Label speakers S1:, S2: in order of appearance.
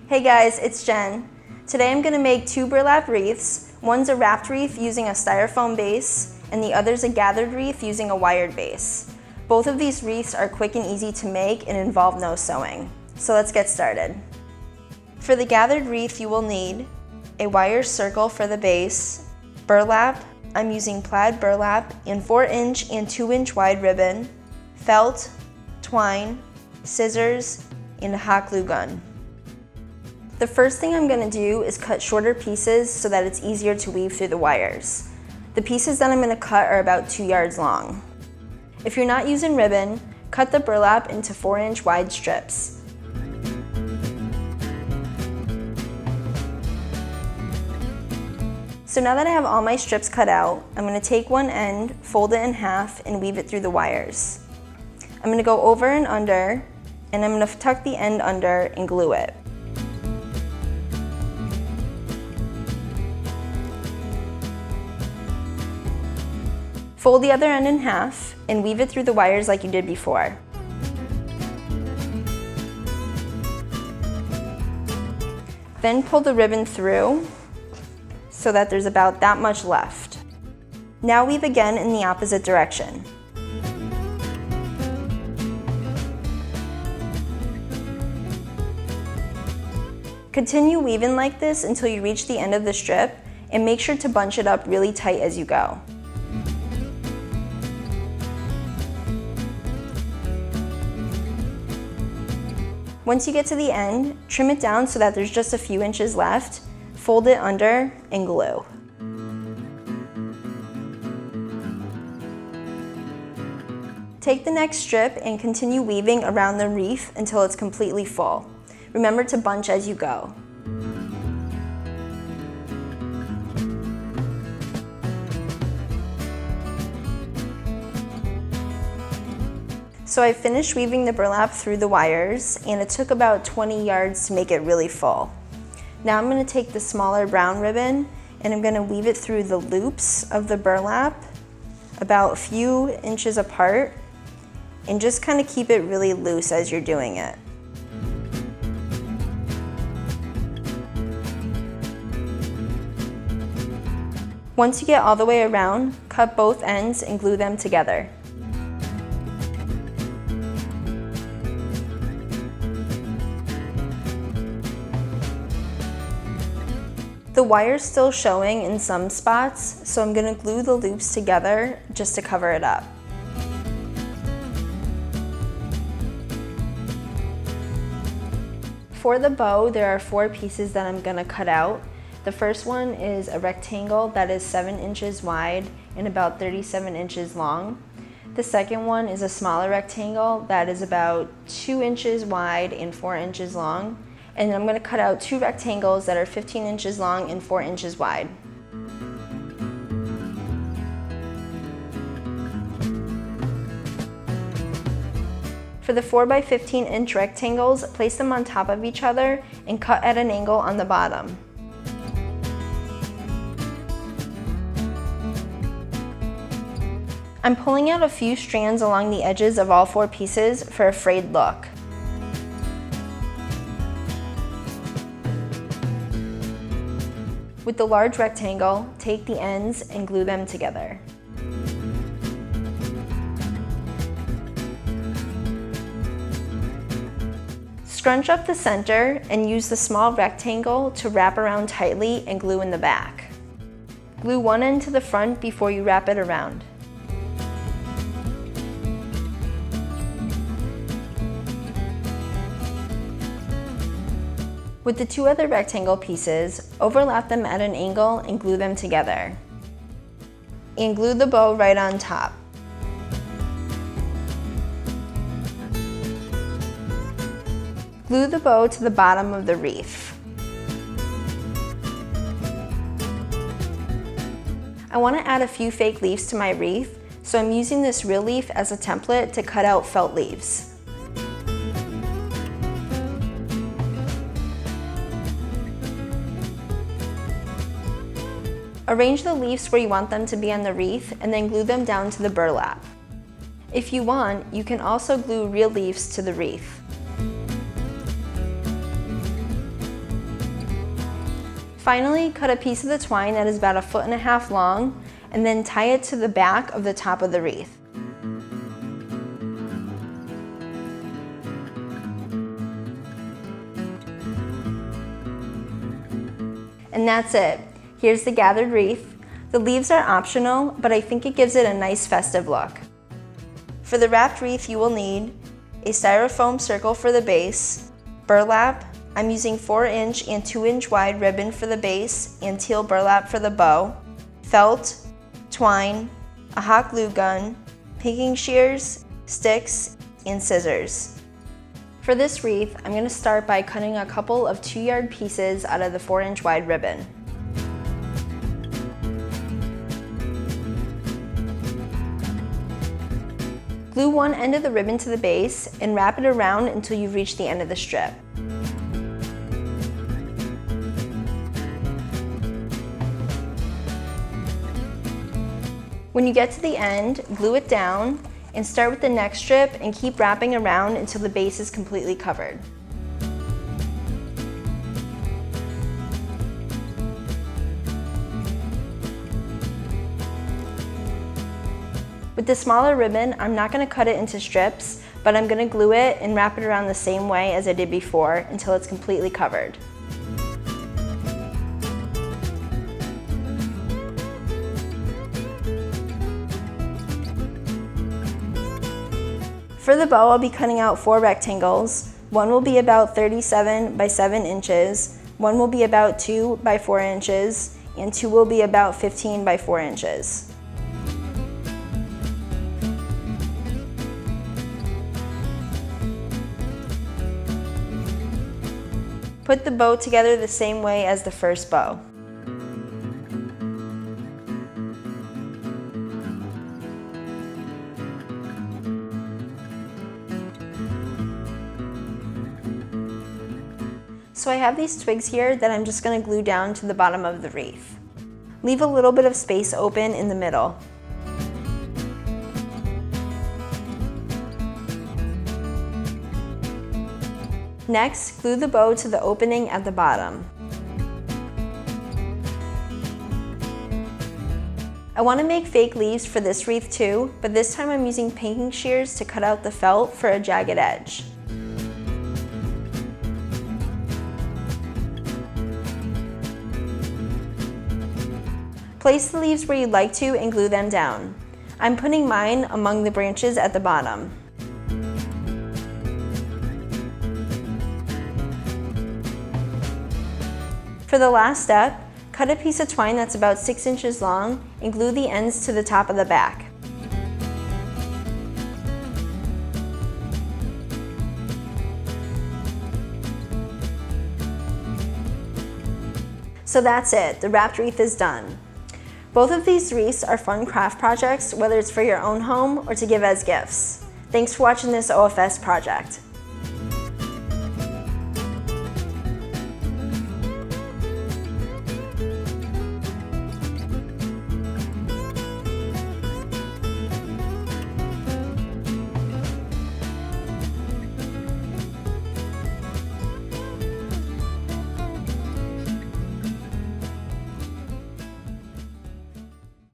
S1: Hey guys, it's Jen. Today I'm going to make two burlap wreaths. One's a wrapped wreath using a styrofoam base, and the other's a gathered wreath using a wired base. Both of these wreaths are quick and easy to make and involve no sewing. So let's get started. For the gathered wreath, you will need a wire circle for the base, burlap, I'm using plaid burlap, and 4-inch and 2-inch wide ribbon, felt, twine, scissors, and a hot glue gun. The first thing I'm going to do is cut shorter pieces so that it's easier to weave through the wires. The pieces that I'm going to cut are about 2 yards long. If you're not using ribbon, cut the burlap into 4-inch wide strips. So now that I have all my strips cut out, I'm going to take one end, fold it in half, and weave it through the wires. I'm going to go over and under, and I'm going to tuck the end under and glue it. Fold the other end in half and weave it through the wires like you did before. Then pull the ribbon through so that there's about that much left. Now weave again in the opposite direction. Continue weaving like this until you reach the end of the strip, and make sure to bunch it up really tight as you go. Once you get to the end, trim it down so that there's just a few inches left, fold it under, and glue. Take the next strip and continue weaving around the wreath until it's completely full. Remember to bunch as you go. So I finished weaving the burlap through the wires, and it took about 20 yards to make it really full. Now I'm going to take the smaller brown ribbon and I'm going to weave it through the loops of the burlap about a few inches apart, and just kind of keep it really loose as you're doing it. Once you get all the way around, cut both ends and glue them together. The wire's still showing in some spots, so I'm going to glue the loops together just to cover it up. For the bow, there are 4 pieces that I'm going to cut out. The first one is a rectangle that is 7 inches wide and about 37 inches long. The second one is a smaller rectangle that is about 2 inches wide and 4 inches long. And I'm going to cut out 2 rectangles that are 15 inches long and 4 inches wide. For the 4 by 15 inch rectangles, place them on top of each other and cut at an angle on the bottom. I'm pulling out a few strands along the edges of all 4 pieces for a frayed look. With the large rectangle, take the ends and glue them together. Scrunch up the center and use the small rectangle to wrap around tightly and glue in the back. Glue one end to the front before you wrap it around. With the 2 other rectangle pieces, overlap them at an angle and glue them together. And glue the bow right on top. Glue the bow to the bottom of the wreath. I want to add a few fake leaves to my wreath, so I'm using this real leaf as a template to cut out felt leaves. Arrange the leaves where you want them to be on the wreath and then glue them down to the burlap. If you want, you can also glue real leaves to the wreath. Finally, cut a piece of the twine that is about 1.5 feet long and then tie it to the back of the top of the wreath. And that's it. Here's the gathered wreath. The leaves are optional, but I think it gives it a nice festive look. For the wrapped wreath, you will need a styrofoam circle for the base, burlap. I'm using 4-inch and 2-inch wide ribbon for the base and teal burlap for the bow, felt, twine, a hot glue gun, picking shears, sticks, and scissors. For this wreath, I'm going to start by cutting a couple of 2-yard pieces out of the 4-inch wide ribbon. Glue one end of the ribbon to the base and wrap it around until you reach the end of the strip. When you get to the end, glue it down and start with the next strip and keep wrapping around until the base is completely covered. With the smaller ribbon, I'm not going to cut it into strips, but I'm going to glue it and wrap it around the same way as I did before until it's completely covered. For the bow, I'll be cutting out 4 rectangles. One will be about 37 by 7 inches, one will be about 2 by 4 inches, and 2 will be about 15 by 4 inches. Put the bow together the same way as the first bow. So I have these twigs here that I'm just going to glue down to the bottom of the wreath. Leave a little bit of space open in the middle. Next, glue the bow to the opening at the bottom. I want to make fake leaves for this wreath too, but this time I'm using pinking shears to cut out the felt for a jagged edge. Place the leaves where you'd like to and glue them down. I'm putting mine among the branches at the bottom. For the last step, cut a piece of twine that's about 6 inches long and glue the ends to the top of the back. So that's it, the wrapped wreath is done. Both of these wreaths are fun craft projects, whether it's for your own home or to give as gifts. Thanks for watching this OFS project.